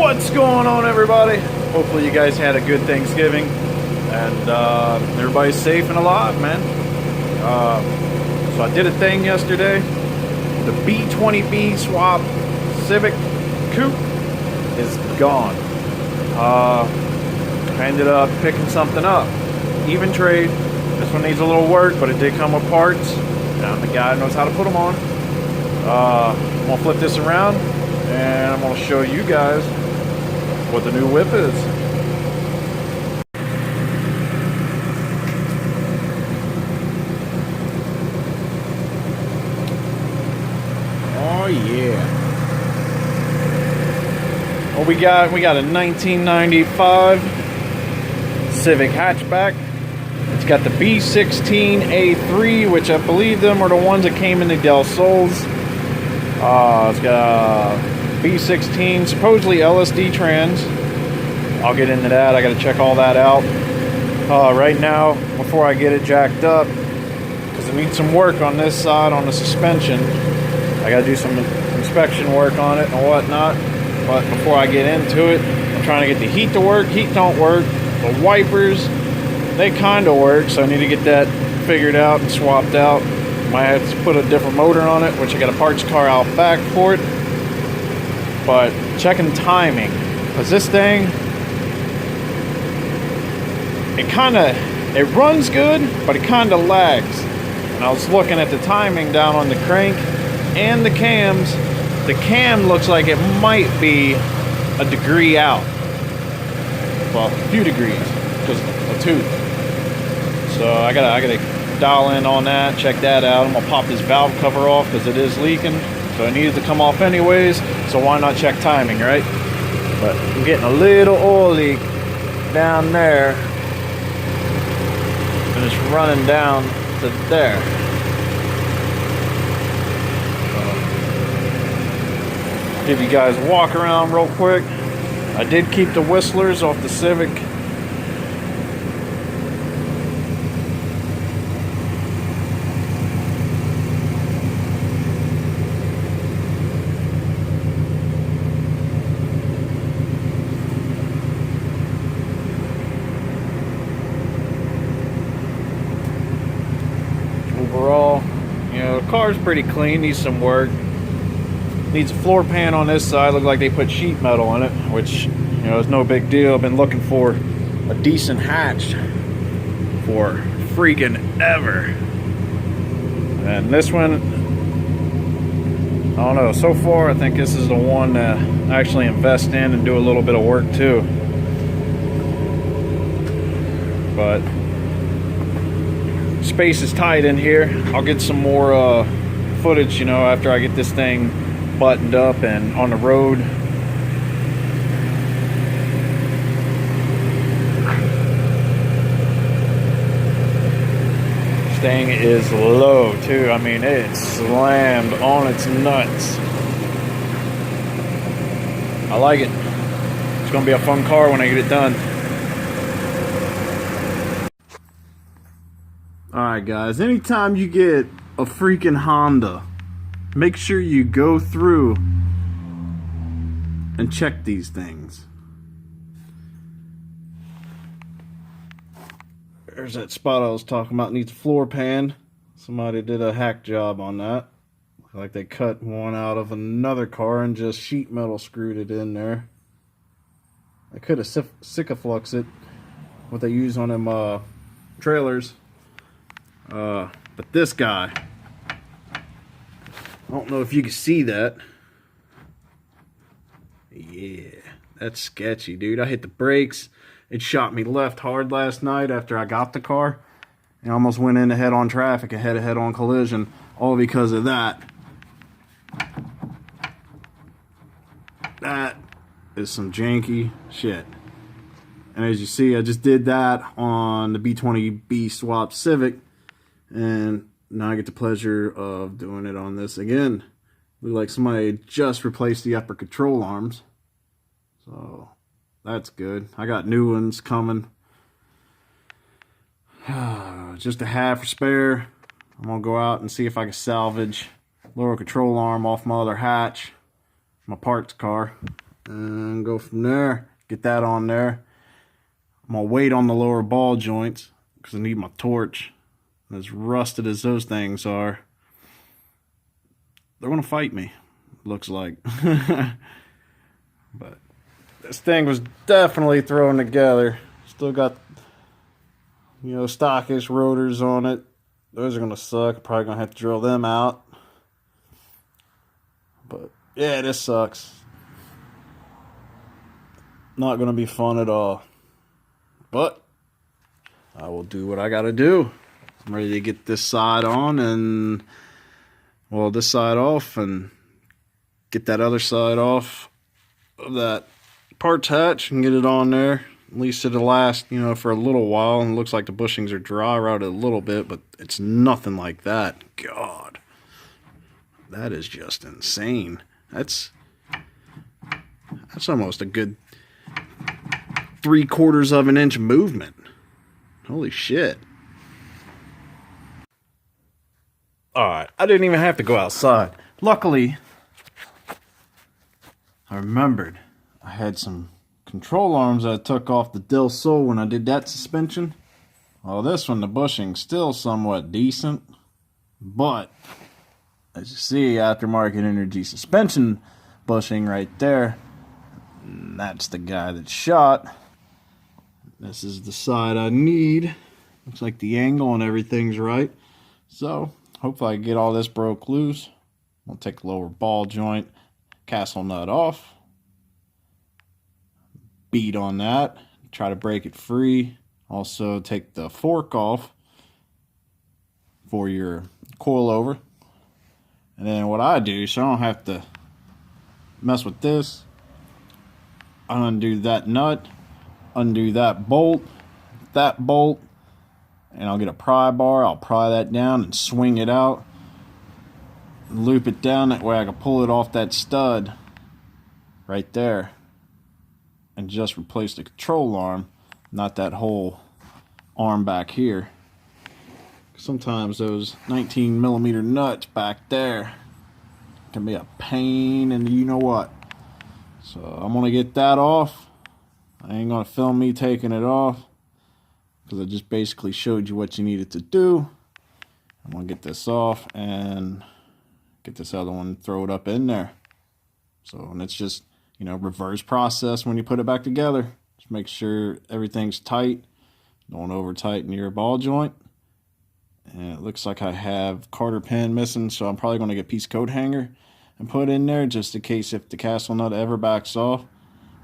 What's going on, everybody? Hopefully you guys had a good Thanksgiving and everybody's safe and alive, man. So I did a thing yesterday. The B20B swap Civic coupe is gone. I ended up picking something up. Even trade. This one needs a little work, but it did come with parts. And I'm the guy who knows how to put them on. I'm gonna flip this around and I'm gonna show you guys what the new whip is. Oh yeah. Well, we got a 1995 Civic hatchback. It's got the B16A3, which I believe them are the ones that came in the Del Sols. It's got a B16, supposedly LSD trans. I'll get into that. I got to check all that out. Right now, before I get it jacked up, because it needs some work on this side on the suspension. I got to do some inspection work on it and whatnot. But before I get into it, I'm trying to get the heat to work. Heat don't work. The wipers, they kind of work, so I need to get that figured out and swapped out. Might have to put a different motor on it, which I got a parts car out back for it. But checking timing, because this thing, it runs good, but it kind of lags. And I was looking at the timing down on the crank and the cams. The cam looks like it might be a degree out. Well, a few degrees, because of a tooth. So I gotta dial in on that, check that out. I'm gonna pop this valve cover off because it is leaking. So it needs to come off anyways. So why not check timing, right? But I'm getting a little oil leak down there. And it's running down to there. Give you guys a walk around real quick. I did keep the whistlers off the Civic. Overall, you know, the car's pretty clean, needs some work. Needs a floor pan on this side. Look like they put sheet metal in it, which, you know, is no big deal. I've been looking for a decent hatch for freaking ever. And this one, I don't know, so far I think this is the one to actually invest in and do a little bit of work too. But space is tight in here. I'll get some more footage, you know, after I get this thing buttoned up and on the road. This thing is low too. I mean, it's slammed on its nuts. I like it. It's gonna be a fun car when I get it done. Alright guys, anytime you get a freaking Honda, make sure you go through and check these things. There's that spot I was talking about. Needs a floor pan. Somebody did a hack job on that. Looks like they cut one out of another car and just sheet metal screwed it in there. I could have Sikaflux it, what they use on them trailers. But this guy, I don't know if you can see that. Yeah, that's sketchy, dude. I hit the brakes. It shot me left hard last night after I got the car. I almost went into head-on traffic and had a head-on collision, all because of that. That is some janky shit. And as you see, I just did that on the B20B swap Civic. And now I get the pleasure of doing it on this again. Look like somebody just replaced the upper control arms. So that's good. I got new ones coming. Just a half spare. I'm gonna go out and see if I can salvage lower control arm off my other hatch, my parts car. and go from there. Get that on there. I'm gonna wait on the lower ball joints because I need my torch. As rusted as those things are, they're gonna fight me, looks like. But this thing was definitely thrown together. Still got, you know, stockish rotors on it. Those are gonna suck. Probably gonna have to drill them out. But yeah, this sucks. Not gonna be fun at all. But I will do what I gotta do. I'm ready to get this side on and, well, this side off and get that other side off of that parts hatch and get it on there. At least it'll last, you know, for a little while. And it looks like the bushings are dry routed a little bit, but it's nothing like that. God, that is just insane. That's almost a good 3/4 of an inch movement. Holy shit. Alright, I didn't even have to go outside. Luckily, I remembered I had some control arms that I took off the Del Sol when I did that suspension. Well, this one, the bushing's still somewhat decent, but as you see, aftermarket energy suspension bushing right there, that's the guy that shot. This is the side I need. Looks like the angle and everything's right. So, hopefully I can get all this broke loose. We'll take the lower ball joint, castle nut off. Beat on that. Try to break it free. Also take the fork off for your coilover. And then what I do, so I don't have to mess with this, I undo that nut, undo that bolt, and I'll get a pry bar. I'll pry that down and swing it out, loop it down, that way I can pull it off that stud right there and just replace the control arm, not that whole arm back here. Sometimes those 19mm nuts back there can be a pain and you know what. So I'm gonna get that off. I ain't gonna film me taking it off because I just basically showed you what you needed to do. I'm gonna get this off and get this other one, throw it up in there. So, and it's just, you know, reverse process when you put it back together. Just make sure everything's tight. Don't over tighten your ball joint. And it looks like I have Carter pin missing, so I'm probably going to get a piece of coat hanger and put in there just in case if the castle nut ever backs off.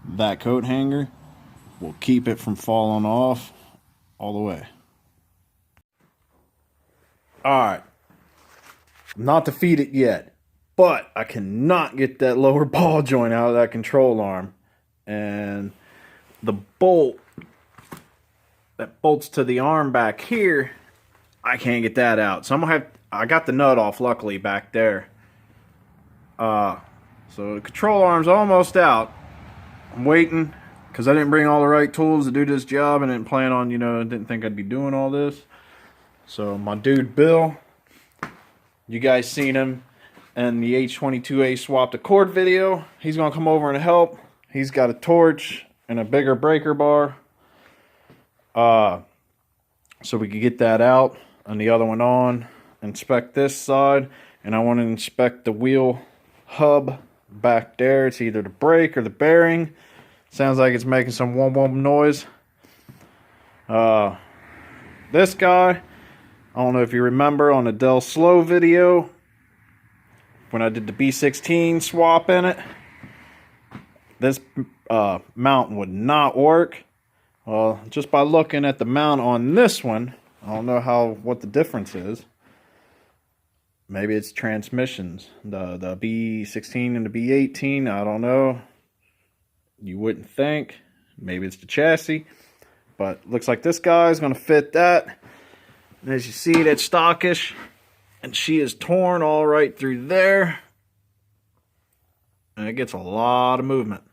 That coat hanger will keep it from falling off all the way. Alright. Not defeated yet, but I cannot get that lower ball joint out of that control arm. And the bolt that bolts to the arm back here, I can't get that out. So I'm gonna have, I got the nut off luckily back there. So the control arm's almost out. I'm waiting because I didn't bring all the right tools to do this job and didn't plan on, you know, didn't think I'd be doing all this. So my dude Bill, you guys seen him in the H22A swapped a cord video. He's gonna come over and help. He's got a torch and a bigger breaker bar. So we could get that out and the other one on, inspect this side, and I want to inspect the wheel hub back there. It's either the brake or the bearing. Sounds like it's making some whom whum noise. This guy, I don't know if you remember on the Del Slow video when I did the B16 swap in it, this mount would not work. Well, just by looking at the mount on this one, I don't know what the difference is. Maybe it's transmissions. The B16 and the B18, I don't know. You wouldn't think. Maybe it's the chassis. But looks like this guy is going to fit that. And as you see, that's stockish. And she is torn all right through there. And it gets a lot of movement.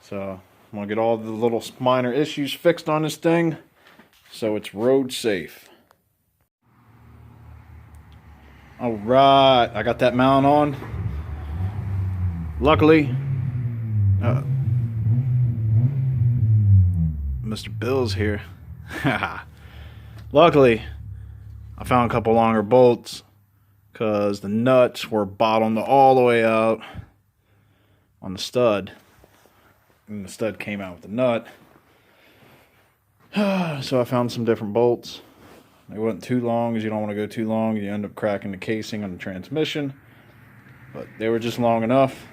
So I'm going to get all the little minor issues fixed on this thing so it's road safe. Alright, I got that mount on. Luckily, Mr. Bill's here. Luckily, I found a couple longer bolts because the nuts were bottomed all the way out on the stud. And the stud came out with the nut. So I found some different bolts. They wasn't too long, because you don't want to go too long. You end up cracking the casing on the transmission. But they were just long enough,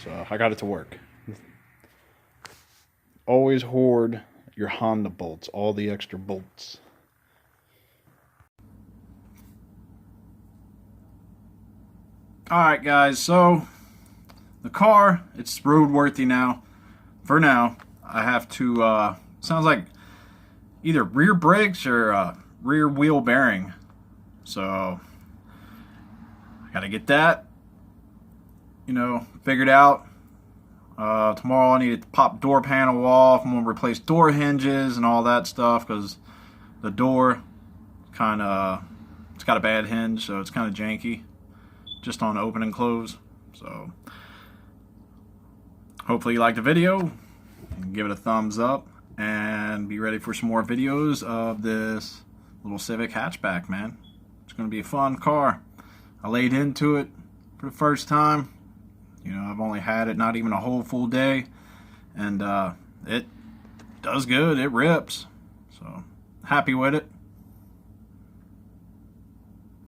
so I got it to work. Always hoard your Honda bolts, all the extra bolts. Alright guys, so the car, it's roadworthy now. For now, I have to, sounds like either rear brakes or rear wheel bearing. So, I gotta get that, figured out. Tomorrow I need to pop door panel off. I'm gonna replace door hinges and all that stuff, because the door it's got a bad hinge, so it's kind of janky just on open and close. So hopefully you liked the video. Give it a thumbs up and be ready for some more videos of this little Civic hatchback, man. It's gonna be a fun car. I laid into it for the first time. I've only had it not even a whole full day, and it does good. It rips. So happy with it.